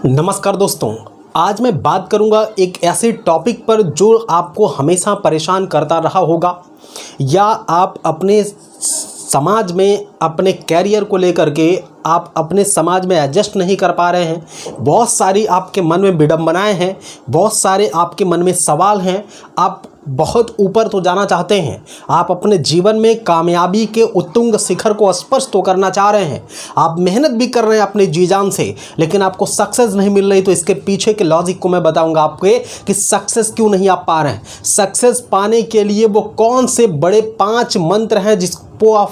नमस्कार दोस्तों, आज मैं बात करूंगा एक ऐसे टॉपिक पर जो आपको हमेशा परेशान करता रहा होगा या आप अपने समाज में अपने कैरियर को लेकर के आप अपने समाज में एडजस्ट नहीं कर पा रहे हैं। बहुत सारी आपके मन में विडंबनाएं हैं, बहुत सारे आपके मन में सवाल हैं। आप बहुत ऊपर तो जाना चाहते हैं, आप अपने जीवन में कामयाबी के उत्तुंग शिखर को स्पर्श तो करना चाह रहे हैं, आप मेहनत भी कर रहे हैं अपने जी जान से, लेकिन आपको सक्सेस नहीं मिल रही। तो इसके पीछे के लॉजिक को मैं बताऊंगा आपको कि सक्सेस क्यों नहीं आप पा रहे हैं। सक्सेस पाने के लिए वो कौन से बड़े 5 मंत्र हैं जिसको आप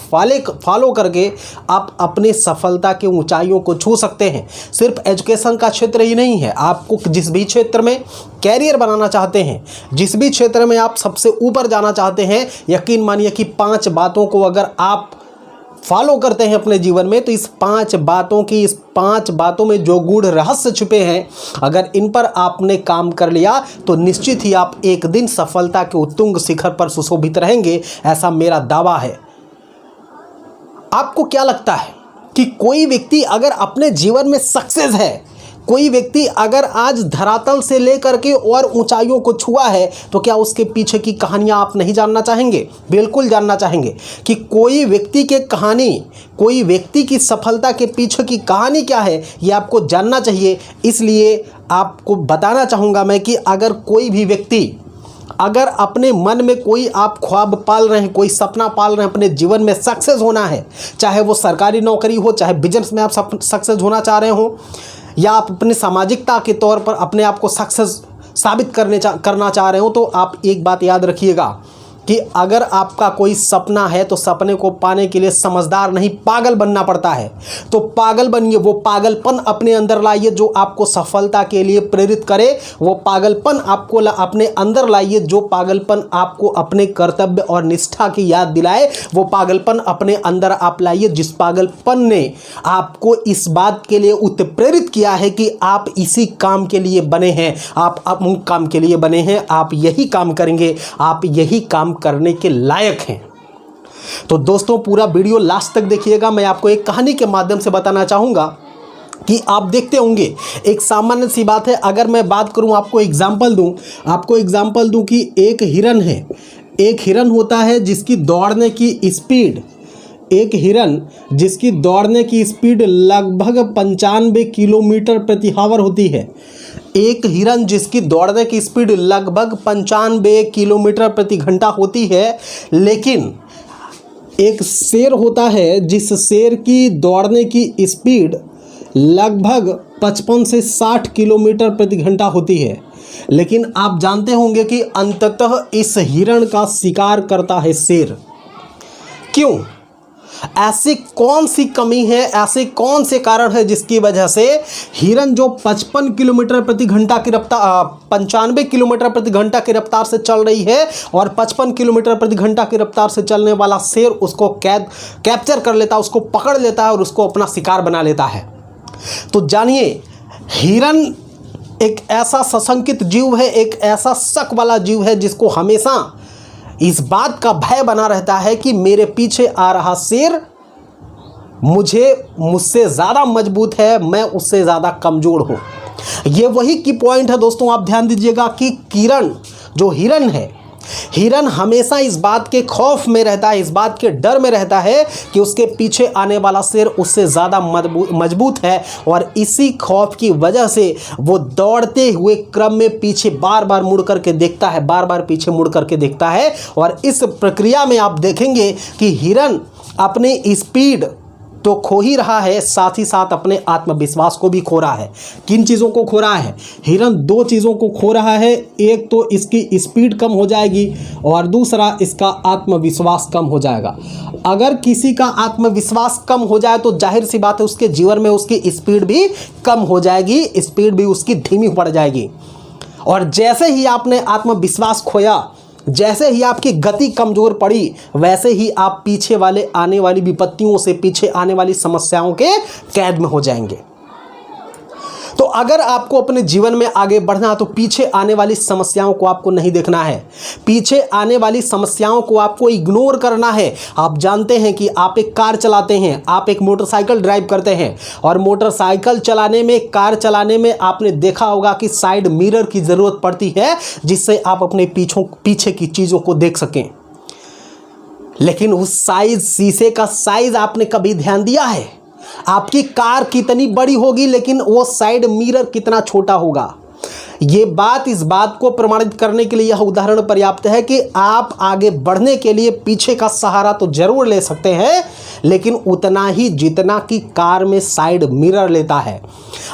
फॉलो करके आप अपनी सफलता की ऊंचाइयों को छू सकते हैं। सिर्फ एजुकेशन का क्षेत्र ही नहीं है, आपको जिस भी क्षेत्र में कैरियर बनाना चाहते हैं, जिस भी क्षेत्र में आप सबसे ऊपर जाना चाहते हैं, यकीन मानिए कि 5 बातों को अगर आप फॉलो करते हैं अपने जीवन में, तो इस 5 बातों में जो गूढ़ रहस्य छुपे हैं, अगर इन पर आपने काम कर लिया तो निश्चित ही आप एक दिन सफलता के उत्तुंग शिखर पर सुशोभित रहेंगे। ऐसा मेरा दावा है। आपको क्या लगता है कि कोई व्यक्ति अगर अपने जीवन में सक्सेस है, कोई व्यक्ति अगर आज धरातल से लेकर के और ऊंचाइयों को छुआ है, तो क्या उसके पीछे की कहानियां आप नहीं जानना चाहेंगे? बिल्कुल जानना चाहेंगे कि कोई व्यक्ति के कहानी, कोई व्यक्ति की सफलता के पीछे की कहानी क्या है, ये आपको जानना चाहिए। इसलिए आपको बताना चाहूँगा मैं कि अगर कोई भी व्यक्ति अगर अपने मन में कोई आप ख्वाब पाल रहे हैं, कोई सपना पाल रहे हैं, अपने जीवन में सक्सेस होना है, चाहे वो सरकारी नौकरी हो, चाहे बिजनेस में आप सक्सेस होना चाह रहे हो, या आप अपनी सामाजिकता के तौर पर अपने आप को सक्सेस साबित करना चाह रहे हो, तो आप एक बात याद रखिएगा कि अगर आपका कोई सपना है तो सपने को पाने के लिए समझदार नहीं, पागल बनना पड़ता है। तो पागल बनिए, वो पागलपन अपने अंदर लाइए जो आपको सफलता के लिए प्रेरित करे। वो पागलपन आपको अपने अंदर लाइए जो पागलपन आपको अपने कर्तव्य और निष्ठा की याद दिलाए। वो पागलपन अपने अंदर आप लाइए जिस पागलपन ने आपको इस बात के लिए उत्प्रेरित किया है कि आप इसी काम के लिए बने हैं, आप उन काम के लिए बने हैं, आप यही काम करेंगे, आप यही काम करने के लायक हैं। तो दोस्तों, पूरा वीडियो लास्ट तक देखिएगा। मैं आपको एक कहानी के माध्यम से बताना चाहूंगा कि आप देखते होंगे, एक सामान्य सी बात है। अगर मैं बात करूं, आपको एग्जाम्पल दूं कि एक हिरन है। एक हिरन होता है जिसकी दौड़ने की स्पीड लगभग 95 किलोमीटर प्रति आवर होती है। एक हिरन जिसकी दौड़ने की स्पीड लगभग 95 किलोमीटर प्रति घंटा होती है, लेकिन एक शेर होता है जिस शेर की दौड़ने की स्पीड लगभग 55 से 60 किलोमीटर प्रति घंटा होती है। लेकिन आप जानते होंगे कि अंततः इस हिरन का शिकार करता है शेर। क्यों? ऐसी कौन सी कमी है, ऐसे कौन से कारण है जिसकी वजह से हिरन जो 55 किलोमीटर प्रति घंटा की रफ्तार 95 किलोमीटर प्रति घंटा की रफ्तार से चल रही है और 55 किलोमीटर प्रति घंटा की रफ्तार से चलने वाला शेर उसको कैप्चर कर लेता है, उसको पकड़ लेता है और उसको अपना शिकार बना लेता है। तो जानिए, हिरन एक ऐसा सशंकित जीव है, एक ऐसा शक वाला जीव है जिसको हमेशा इस बात का भय बना रहता है कि मेरे पीछे आ रहा शेर मुझसे ज़्यादा मजबूत है, मैं उससे ज़्यादा कमज़ोर हूँ। ये वही की पॉइंट है दोस्तों। आप ध्यान दीजिएगा कि हिरन है, हिरन हमेशा इस बात के खौफ में रहता है, इस बात के डर में रहता है कि उसके पीछे आने वाला शेर उससे ज़्यादा मजबूत है, और इसी खौफ की वजह से वो दौड़ते हुए क्रम में पीछे बार बार मुड़ करके देखता है। और इस प्रक्रिया में आप देखेंगे कि हिरन अपनी स्पीड तो खो ही रहा है, साथ ही साथ अपने आत्मविश्वास को भी खो रहा है। किन चीज़ों को खो रहा है? हिरन 2 चीज़ों को खो रहा है। एक तो इसकी स्पीड कम हो जाएगी और दूसरा इसका आत्मविश्वास कम हो जाएगा। अगर किसी का आत्मविश्वास कम हो जाए तो जाहिर सी बात है उसके जीवन में उसकी स्पीड भी कम हो जाएगी, स्पीड भी उसकी धीमी पड़ जाएगी। और जैसे ही आपने आत्मविश्वास खोया, जैसे ही आपकी गति कमज़ोर पड़ी, वैसे ही आप पीछे वाले आने वाली विपत्तियों से, पीछे आने वाली समस्याओं के कैद में हो जाएंगे। तो अगर आपको अपने जीवन में आगे बढ़ना है तो पीछे आने वाली समस्याओं को आपको नहीं देखना है, पीछे आने वाली समस्याओं को आपको इग्नोर करना है। आप जानते हैं कि आप एक कार चलाते हैं, आप एक मोटरसाइकिल ड्राइव करते हैं, और मोटरसाइकिल चलाने में, कार चलाने में आपने देखा होगा कि साइड मिरर की ज़रूरत पड़ती है, जिससे आप अपने पीछे की चीज़ों को देख सकें। लेकिन उस साइज, शीशे का साइज आपने कभी ध्यान दिया है? आपकी कार कितनी बड़ी होगी लेकिन वो साइड मिरर कितना छोटा होगा। ये बात, इस बात को प्रमाणित करने के लिए यह उदाहरण पर्याप्त है कि आप आगे बढ़ने के लिए पीछे का सहारा तो जरूर ले सकते हैं, लेकिन उतना ही जितना कि कार में साइड मिरर लेता है।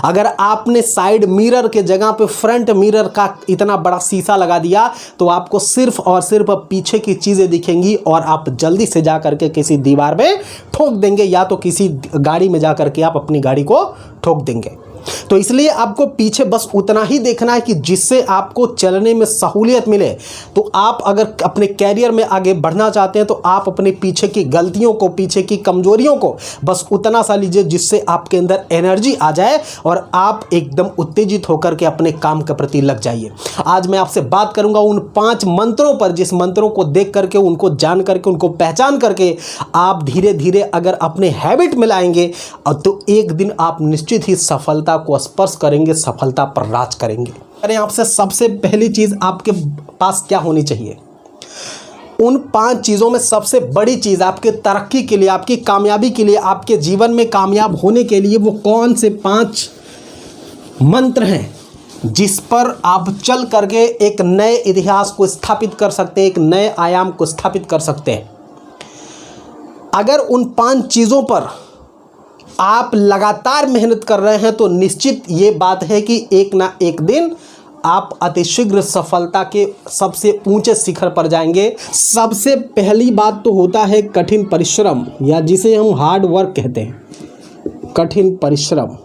अगर आपने साइड मिरर के जगह पे फ्रंट मिरर का इतना बड़ा शीशा लगा दिया तो आपको सिर्फ और सिर्फ पीछे की चीज़ें दिखेंगी और आप जल्दी से जा करके किसी दीवार में ठोक देंगे, या तो किसी गाड़ी में जा करके आप अपनी गाड़ी को ठोक देंगे। तो इसलिए आपको पीछे बस उतना ही देखना है कि जिससे आपको चलने में सहूलियत मिले। तो आप अगर अपने कैरियर में आगे बढ़ना चाहते हैं तो आप अपने पीछे की गलतियों को, पीछे की कमजोरियों को बस उतना सा लीजिए जिससे आपके अंदर एनर्जी आ जाए और आप एकदम उत्तेजित होकर के अपने काम के प्रति लग जाइए। आज मैं आपसे बात करूंगा उन 5 मंत्रों पर, जिस मंत्रों को देख करके, उनको जान करके, उनको पहचान करके आप धीरे धीरे अगर अपने हैबिट में लाएंगे तो एक दिन आप निश्चित ही सफलता को स्पर्श करेंगे, सफलता पर राज करेंगे। अरे आपसे सबसे पहली चीज आपके पास क्या होनी चाहिए? उन 5 चीजों में सबसे बड़ी चीज आपके तरक्की के लिए, आपकी कामयाबी के लिए, आपके जीवन में कामयाब होने के लिए वो कौन से 5 मंत्र हैं जिस पर आप चल करके एक नए इतिहास को स्थापित कर सकते हैं, एक नए आयाम को स्थापित कर सकते हैं। अगर उन 5 चीजों पर आप लगातार मेहनत कर रहे हैं तो निश्चित ये बात है कि एक ना एक दिन आप अतिशीघ्र सफलता के सबसे ऊंचे शिखर पर जाएंगे। सबसे पहली बात तो होता है कठिन परिश्रम, या जिसे हम हार्ड वर्क कहते हैं, कठिन परिश्रम।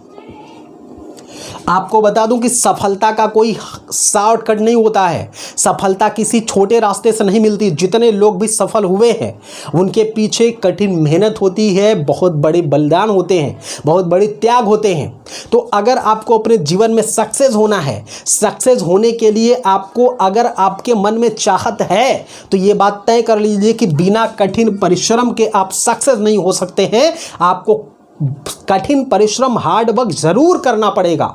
आपको बता दूं कि सफलता का कोई शॉर्टकट नहीं होता है, सफलता किसी छोटे रास्ते से नहीं मिलती। जितने लोग भी सफल हुए हैं उनके पीछे कठिन मेहनत होती है, बहुत बड़े बलिदान होते हैं, बहुत बड़े त्याग होते हैं। तो अगर आपको अपने जीवन में सक्सेस होना है, सक्सेस होने के लिए आपको, अगर आपके मन में चाहत है तो ये बात तय कर लीजिए कि बिना कठिन परिश्रम के आप सक्सेस नहीं हो सकते हैं। आपको कठिन परिश्रम, हार्ड वर्क जरूर करना पड़ेगा,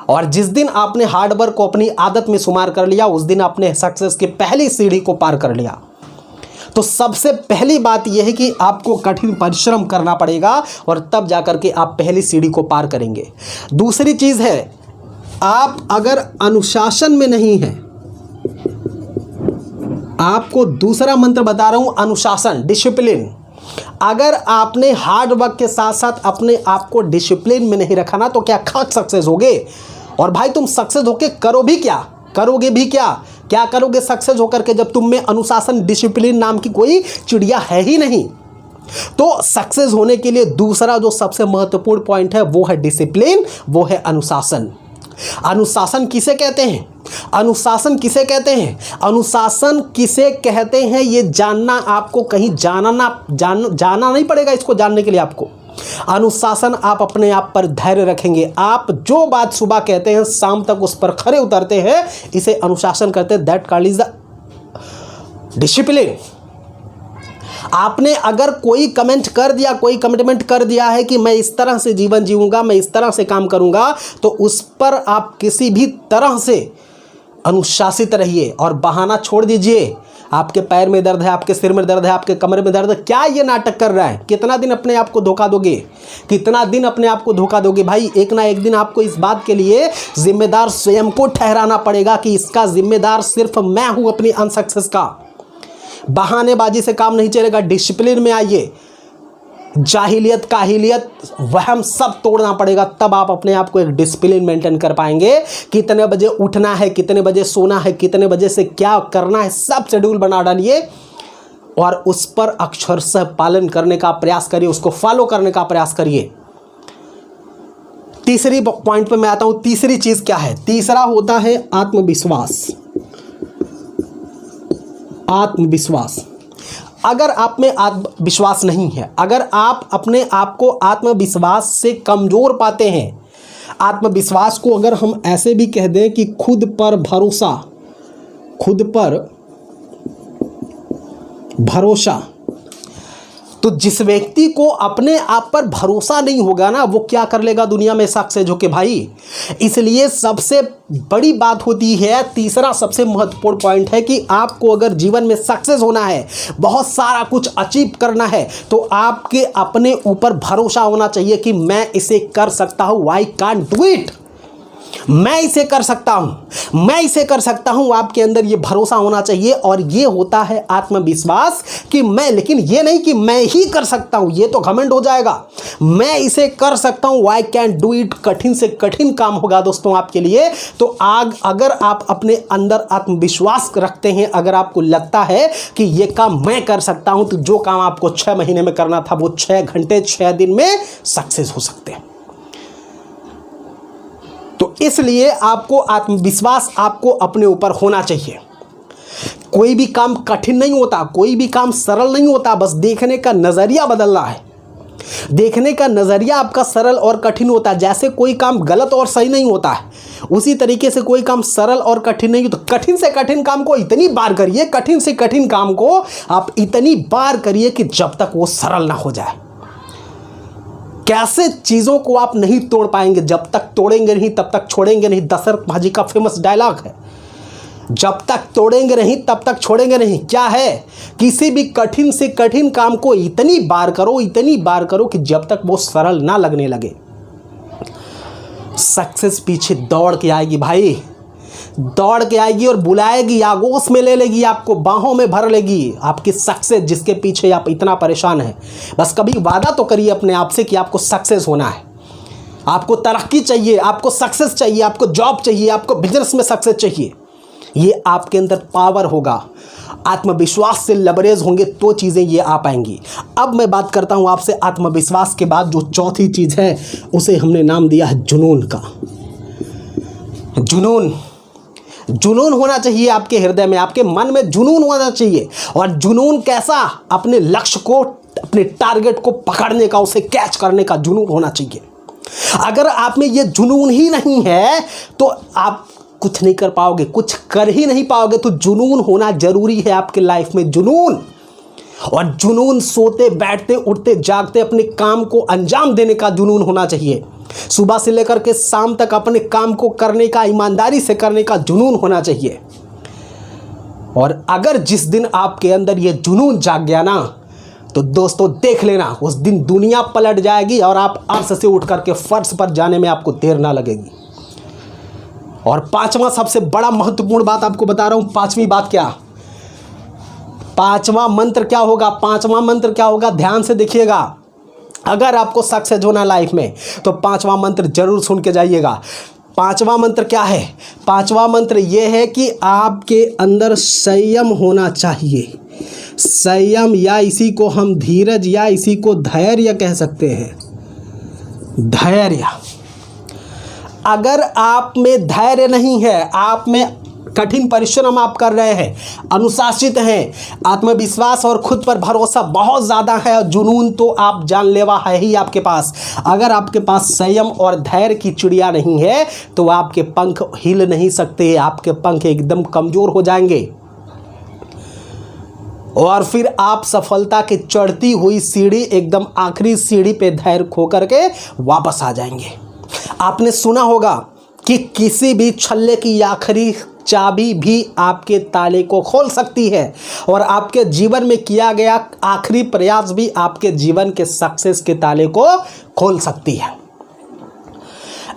और जिस दिन आपने हार्ड वर्क को अपनी आदत में शुमार कर लिया उस दिन आपने सक्सेस की पहली सीढ़ी को पार कर लिया। तो सबसे पहली बात यह है कि आपको कठिन परिश्रम करना पड़ेगा और तब जाकर के आप पहली सीढ़ी को पार करेंगे। दूसरी चीज है, आप अगर अनुशासन में नहीं हैं, आपको दूसरा मंत्र बता रहा हूं, अनुशासन, डिसिप्लिन। अगर आपने हार्ड वर्क के साथ साथ अपने आप को डिसिप्लिन में नहीं रखा ना तो क्या खाक सक्सेस होगे। और भाई तुम सक्सेस होके करोगे भी क्या करोगे सक्सेस होकर के, जब तुम में अनुशासन, डिसिप्लिन नाम की कोई चिड़िया है ही नहीं। तो सक्सेस होने के लिए दूसरा जो सबसे महत्वपूर्ण पॉइंट है वो है डिसिप्लिन, वो है अनुशासन। अनुशासन किसे कहते हैं? अनुशासन किसे कहते हैं? अनुशासन किसे कहते हैं ये जानना, आपको कहीं जाना नहीं पड़ेगा इसको जानने के लिए। आपको अनुशासन, आप अपने आप पर धैर्य रखेंगे, आप जो बात सुबह कहते हैं शाम तक उस पर खरे उतरते हैं, इसे अनुशासन कहते हैं। That called is the discipline. आपने अगर कोई कमेंट कर दिया, कोई कमिटमेंट कर दिया है कि मैं इस तरह से जीवन जीऊंगा, मैं इस तरह से काम करूंगा, तो उस पर आप किसी भी तरह से अनुशासित रहिए और बहाना छोड़ दीजिए। आपके पैर में दर्द है, आपके सिर में दर्द है, आपके कमर में दर्द है, क्या ये नाटक कर रहा है? कितना दिन अपने आप को धोखा दोगे? कितना दिन अपने आप को धोखा दोगे? भाई एक ना एक दिन आपको इस बात के लिए जिम्मेदार स्वयं को ठहराना पड़ेगा कि इसका जिम्मेदार सिर्फ मैं हूं अपनी अनसक्सेस का। बहानेबाजी से काम नहीं चलेगा, डिसिप्लिन में आइए। जाहिलियत, काहिलियत, वहम सब तोड़ना पड़ेगा, तब आप अपने आप को एक डिसिप्लिन मेंटेन कर पाएंगे। कितने बजे उठना है, कितने बजे सोना है, कितने बजे से क्या करना है, सब शेड्यूल बना डालिए और उस पर अक्षरशः पालन करने का प्रयास करिए, उसको फॉलो करने का प्रयास करिए। तीसरी पॉइंट पे मैं आता हूं। तीसरी चीज क्या है? तीसरा होता है आत्मविश्वास। आत्मविश्वास। अगर आप में आत्मविश्वास नहीं है, अगर आप अपने आप को आत्मविश्वास से कमजोर पाते हैं, आत्मविश्वास को अगर हम ऐसे भी कह दें कि खुद पर भरोसा, तो जिस व्यक्ति को अपने आप पर भरोसा नहीं होगा ना, वो क्या कर लेगा दुनिया में सक्सेस होके भाई। इसलिए सबसे बड़ी बात होती है, तीसरा सबसे महत्वपूर्ण पॉइंट है कि आपको अगर जीवन में सक्सेस होना है, बहुत सारा कुछ अचीव करना है, तो आपके अपने ऊपर भरोसा होना चाहिए कि मैं इसे कर सकता हूँ। आई कैन डू इट, मैं इसे कर सकता हूं, आपके अंदर ये भरोसा होना चाहिए। और ये होता है आत्मविश्वास कि लेकिन ये नहीं कि मैं ही कर सकता हूं, ये तो घमंड हो जाएगा। मैं इसे कर सकता हूं, आई कैन डू इट। कठिन से कठिन काम होगा दोस्तों आपके लिए। तो अगर आप अपने अंदर आत्मविश्वास रखते हैं, अगर आपको लगता है कि ये काम मैं कर सकता हूं, तो जो काम आपको 6 महीने में करना था, वो 6 घंटे 6 दिन में सक्सेस हो सकते हैं। तो इसलिए आपको आत्मविश्वास आपको अपने ऊपर होना चाहिए। कोई भी काम कठिन नहीं होता, कोई भी काम सरल नहीं होता, बस देखने का नजरिया बदलना है। देखने का नजरिया आपका सरल और कठिन होता है। जैसे कोई काम गलत और सही नहीं होता है, उसी तरीके से कोई काम सरल और कठिन नहीं। तो कठिन से कठिन काम को इतनी बार करिए, कठिन से कठिन काम को आप इतनी बार करिए कि जब तक वो सरल ना हो जाए। कैसे चीज़ों को आप नहीं तोड़ पाएंगे, जब तक तोड़ेंगे नहीं तब तक छोड़ेंगे नहीं। दशरथ भाजी का फेमस डायलॉग है, जब तक तोड़ेंगे नहीं तब तक छोड़ेंगे नहीं। क्या है, किसी भी कठिन से कठिन काम को इतनी बार करो कि जब तक वो सरल ना लगने लगे। सक्सेस पीछे दौड़ के आएगी भाई, दौड़ के आएगी और बुलाएगी, आगोश में ले लेगी, आपको बाहों में भर लेगी। आपकी सक्सेस जिसके पीछे आप इतना परेशान हैं, बस कभी वादा तो करिए अपने आप से कि आपको सक्सेस होना है, आपको तरक्की चाहिए, आपको सक्सेस चाहिए, आपको जॉब चाहिए, आपको बिजनेस में सक्सेस चाहिए। ये आपके अंदर पावर होगा, आत्मविश्वास से लबरेज होंगे तो चीज़ें ये आ पाएंगी। अब मैं बात करता हूँ आपसे आत्मविश्वास के बाद जो चौथी चीज़ है, उसे हमने नाम दिया है जुनून का। जुनून होना चाहिए आपके हृदय में, आपके मन में जुनून होना चाहिए। और जुनून कैसा, अपने लक्ष्य को, अपने टारगेट को पकड़ने का, उसे कैच करने का जुनून होना चाहिए। अगर आप में ये जुनून ही नहीं है तो आप कुछ नहीं कर पाओगे, कुछ कर ही नहीं पाओगे। तो जुनून होना जरूरी है आपके लाइफ में, जुनून। और जुनून सोते बैठते उठते जागते अपने काम को अंजाम देने का जुनून होना चाहिए। सुबह से लेकर के शाम तक अपने काम को करने का, ईमानदारी से करने का जुनून होना चाहिए। और अगर जिस दिन आपके अंदर ये जुनून जाग गया ना, तो दोस्तों देख लेना, उस दिन दुनिया पलट जाएगी और आप अर्श से उठ करके फर्श पर जाने में आपको देर ना लगेगी। और पांचवा सबसे बड़ा महत्वपूर्ण बात आपको बता रहा हूं। पांचवी बात क्या, पांचवा मंत्र क्या होगा, पांचवा मंत्र क्या होगा, ध्यान से देखिएगा। अगर आपको सक्सेस होना लाइफ में, तो पांचवा मंत्र जरूर सुन के जाइएगा। पांचवा मंत्र क्या है, पांचवा मंत्र यह है कि आपके अंदर संयम होना चाहिए। संयम, या इसी को हम धीरज या इसी को धैर्य कह सकते हैं। धैर्य, अगर आप में धैर्य नहीं है, आप में कठिन परिश्रम आप कर रहे हैं, अनुशासित हैं, आत्मविश्वास और खुद पर भरोसा बहुत ज़्यादा है, जुनून तो आप जानलेवा है ही आपके पास। अगर आपके पास संयम और धैर्य की चिड़िया नहीं है, तो आपके पंख हिल नहीं सकते, आपके पंख एकदम कमज़ोर हो जाएंगे और फिर आप सफलता की चढ़ती हुई सीढ़ी, एकदम आखिरी सीढ़ी पे धैर्य खो करके वापस आ जाएंगे। आपने सुना होगा कि किसी भी छल्ले की आखिरी चाबी भी आपके ताले को खोल सकती है, और आपके जीवन में किया गया आखिरी प्रयास भी आपके जीवन के सक्सेस के ताले को खोल सकती है।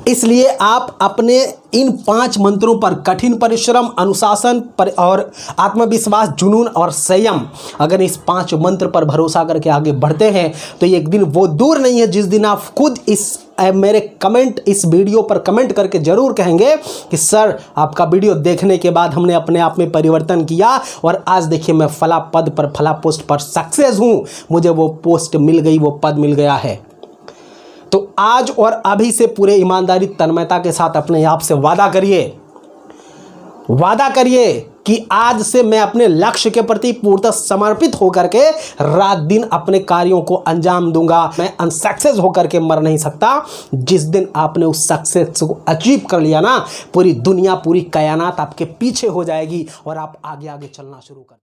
इसलिए आप अपने इन 5 मंत्रों पर, कठिन परिश्रम, अनुशासन पर और आत्मविश्वास, जुनून और संयम, अगर इस 5 मंत्र पर भरोसा करके आगे बढ़ते हैं, तो एक दिन वो दूर नहीं है जिस दिन आप खुद इस वीडियो पर कमेंट करके ज़रूर कहेंगे कि सर, आपका वीडियो देखने के बाद हमने अपने आप में परिवर्तन किया और आज देखिए मैं फला पद पर, फला पोस्ट पर सक्सेस हूँ, मुझे वो पोस्ट मिल गई, वो पद मिल गया है। तो आज और अभी से पूरे ईमानदारी, तन्मयता के साथ अपने आप से वादा करिए कि आज से मैं अपने लक्ष्य के प्रति पूर्णतः समर्पित होकर के रात दिन अपने कार्यों को अंजाम दूंगा। मैं अनसक्सेस होकर के मर नहीं सकता। जिस दिन आपने उस सक्सेस को अचीव कर लिया ना, पूरी दुनिया, पूरी कायनात आपके पीछे हो जाएगी और आप आगे आगे चलना शुरू कर